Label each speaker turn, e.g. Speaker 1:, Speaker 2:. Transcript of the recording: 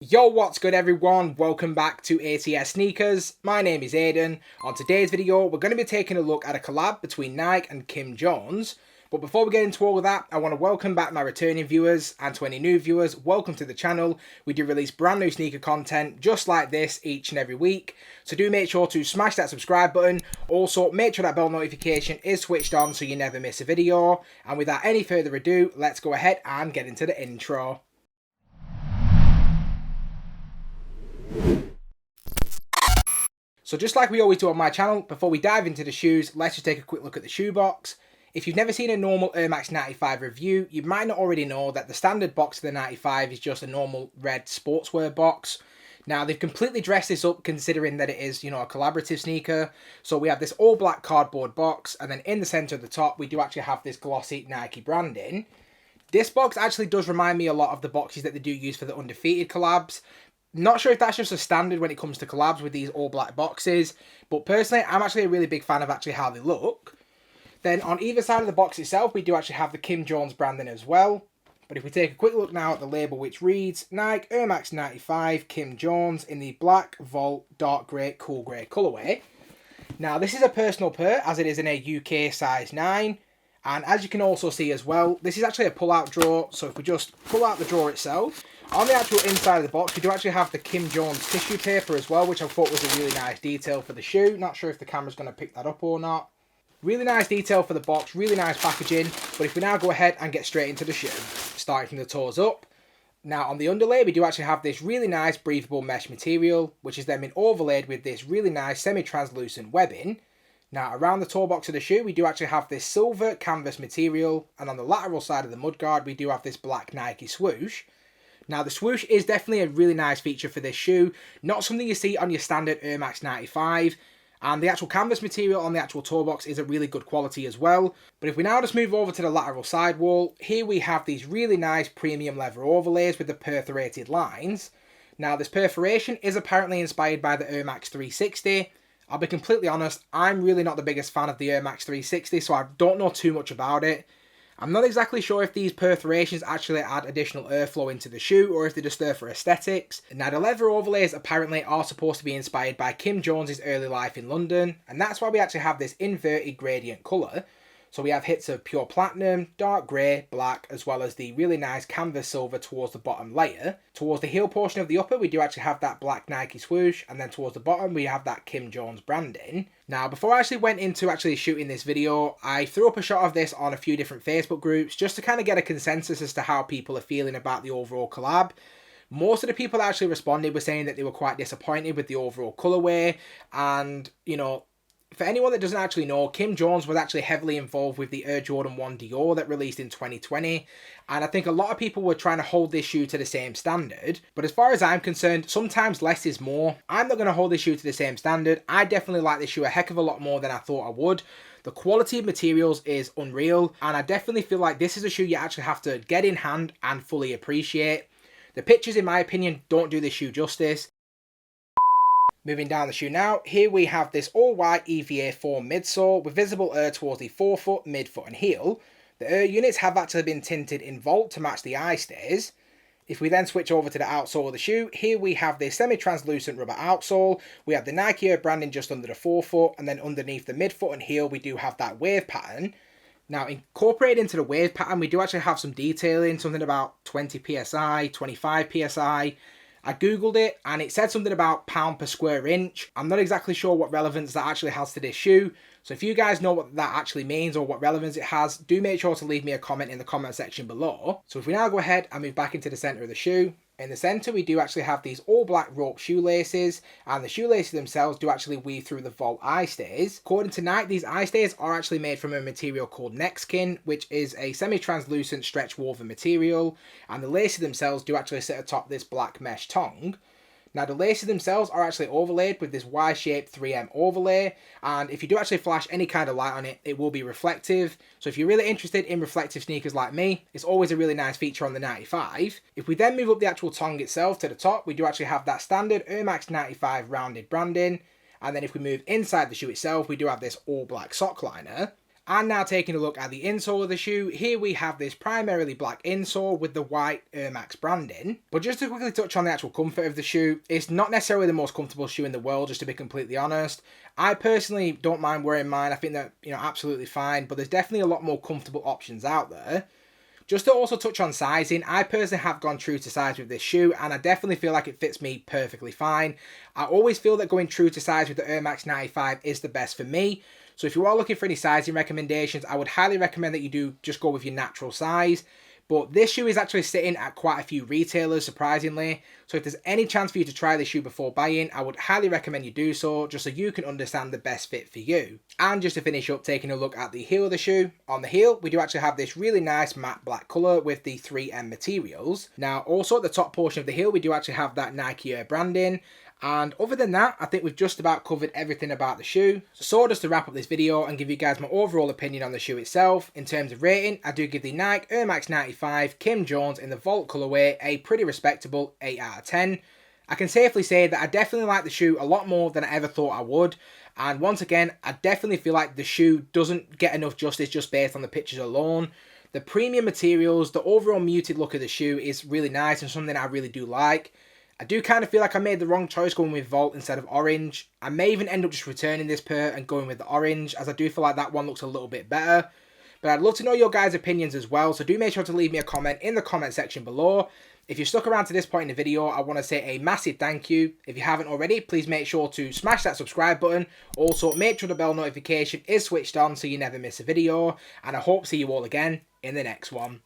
Speaker 1: Yo, what's good everyone? Welcome back to ACS Sneakers. My name is Aiden. On today's video, we're going to be taking a look at a collab between Nike and Kim Jones. But before we get into all of that, I want to welcome back my returning viewers, and to any new viewers, welcome to the channel. We do release brand new sneaker content just like this each and every week. So do make sure to smash that subscribe button. Also, make sure that bell notification is switched on so you never miss a video. And without any further ado, let's go ahead and get into the intro. So just like we always do on my channel, before we dive into the shoes, let's just take a quick look at the shoe box. If you've never seen a normal Air Max 95 review, you might not already know that the standard box of the 95 is just a normal red sportswear box. Now they've completely dressed this up considering that it is, a collaborative sneaker. So we have this all black cardboard box, and then in the center of the top, we do actually have this glossy Nike branding. This box actually does remind me a lot of the boxes that they do use for the Undefeated collabs. Not sure if that's just a standard when it comes to collabs with these all black boxes, but personally, I'm actually a really big fan of actually how they look. Then on either side of the box itself, we do actually have the Kim Jones branding as well. But if we take a quick look now at the label, which reads Nike Air Max 95 Kim Jones in the black, vault, dark grey, cool grey colourway. Now this is a personal pair as it is in a UK size 9. And as you can also see as well, this is actually a pull-out drawer. So if we just pull out the drawer itself, on the actual inside of the box, we do actually have the Kim Jones tissue paper as well, which I thought was a really nice detail for the shoe. Not sure if the camera's going to pick that up or not. Really nice detail for the box, really nice packaging. But if we now go ahead and get straight into the shoe, starting from the toes up. Now on the underlay, we do actually have this really nice breathable mesh material, which is then been overlaid with this really nice semi-translucent webbing. Now around the toe box of the shoe, we do actually have this silver canvas material, and on the lateral side of the mudguard, we do have this black Nike swoosh. Now the swoosh is definitely a really nice feature for this shoe, not something you see on your standard Air Max 95, and the actual canvas material on the actual toe box is a really good quality as well. But if we now just move over to the lateral sidewall, here we have these really nice premium leather overlays with the perforated lines. Now this perforation is apparently inspired by the Air Max 360. I'll be completely honest, I'm really not the biggest fan of the Air Max 360, so I don't know too much about it. I'm not exactly sure if these perforations actually add additional airflow into the shoe or if they're just there for aesthetics. Now the leather overlays apparently are supposed to be inspired by Kim Jones's early life in London, and that's why we actually have this inverted gradient colour. So we have hits of pure platinum, dark grey, black, as well as the really nice canvas silver towards the bottom layer. Towards the heel portion of the upper, we do actually have that black Nike swoosh, and then towards the bottom, we have that Kim Jones branding. Now, before I actually went into actually shooting this video, I threw up a shot of this on a few different Facebook groups, just to kind of get a consensus as to how people are feeling about the overall collab. Most of the people that actually responded were saying that they were quite disappointed with the overall colourway, and, for anyone that doesn't actually know, Kim Jones was actually heavily involved with the Air Jordan 1 Dior that released in 2020, and I think a lot of people were trying to hold this shoe to the same standard, but as far as I'm concerned, sometimes less is more. I'm not going to hold this shoe to the same standard. I definitely like this shoe a heck of a lot more than I thought I would. The quality of materials is unreal, and I definitely feel like this is a shoe you actually have to get in hand and fully appreciate. The pictures, in my opinion, don't do this shoe justice. Moving down the shoe now, here we have this all-white EVA 4 midsole with visible air towards the forefoot, midfoot and heel. The air units have actually been tinted in Volt to match the eye stays. If we then switch over to the outsole of the shoe, here we have this semi-translucent rubber outsole. We have the Nike Air branding just under the forefoot, and then underneath the midfoot and heel we do have that wave pattern. Now incorporated into the wave pattern, we do actually have some detailing, something about 20 psi, 25 psi. I googled it and it said something about pound per square inch. I'm not exactly sure what relevance that actually has to this shoe. So if you guys know what that actually means or what relevance it has, do make sure to leave me a comment in the comment section below. So if we now go ahead and move back into the center of the shoe, in the center we do actually have these all black rope shoelaces, and the shoelaces themselves do actually weave through the Volt eye stays. According to Nike, these eye stays are actually made from a material called Nexkin, which is a semi-translucent stretch woven material, and the laces themselves do actually sit atop this black mesh tongue. Now the laces themselves are actually overlaid with this Y-shaped 3M overlay, and if you do actually flash any kind of light on it, it will be reflective. So if you're really interested in reflective sneakers like me, it's always a really nice feature on the 95. If we then move up the actual tongue itself to the top, we do actually have that standard Air Max 95 rounded branding, and then if we move inside the shoe itself, we do have this all black sock liner. And now taking a look at the insole of the shoe, here we have this primarily black insole with the white Air Max branding. But just to quickly touch on the actual comfort of the shoe, it's not necessarily the most comfortable shoe in the world, just to be completely honest. I personally don't mind wearing mine, I think they're absolutely fine, but there's definitely a lot more comfortable options out there. Just to also touch on sizing, I personally have gone true to size with this shoe, and I definitely feel like it fits me perfectly fine. I always feel that going true to size with the Air Max 95 is the best for me. So if you are looking for any sizing recommendations, I would highly recommend that you do just go with your natural size. But this shoe is actually sitting at quite a few retailers, surprisingly. So if there's any chance for you to try this shoe before buying, I would highly recommend you do so, just so you can understand the best fit for you. And just to finish up, taking a look at the heel of the shoe. On the heel, we do actually have this really nice matte black colour with the 3M materials. Now, also at the top portion of the heel, we do actually have that Nike Air branding. And other than that, I think we've just about covered everything about the shoe. So just to wrap up this video and give you guys my overall opinion on the shoe itself, in terms of rating, I do give the Nike Air Max 95 Kim Jones in the Vault colourway a pretty respectable 8 out of 10. I can safely say that I definitely like the shoe a lot more than I ever thought I would. And once again, I definitely feel like the shoe doesn't get enough justice just based on the pictures alone. The premium materials, the overall muted look of the shoe is really nice and something I really do like. I do kind of feel like I made the wrong choice going with Vault instead of Orange. I may even end up just returning this pair and going with the Orange, as I do feel like that one looks a little bit better. But I'd love to know your guys' opinions as well, so do make sure to leave me a comment in the comment section below. If you've stuck around to this point in the video, I want to say a massive thank you. If you haven't already, please make sure to smash that subscribe button. Also, make sure the bell notification is switched on so you never miss a video. And I hope to see you all again in the next one.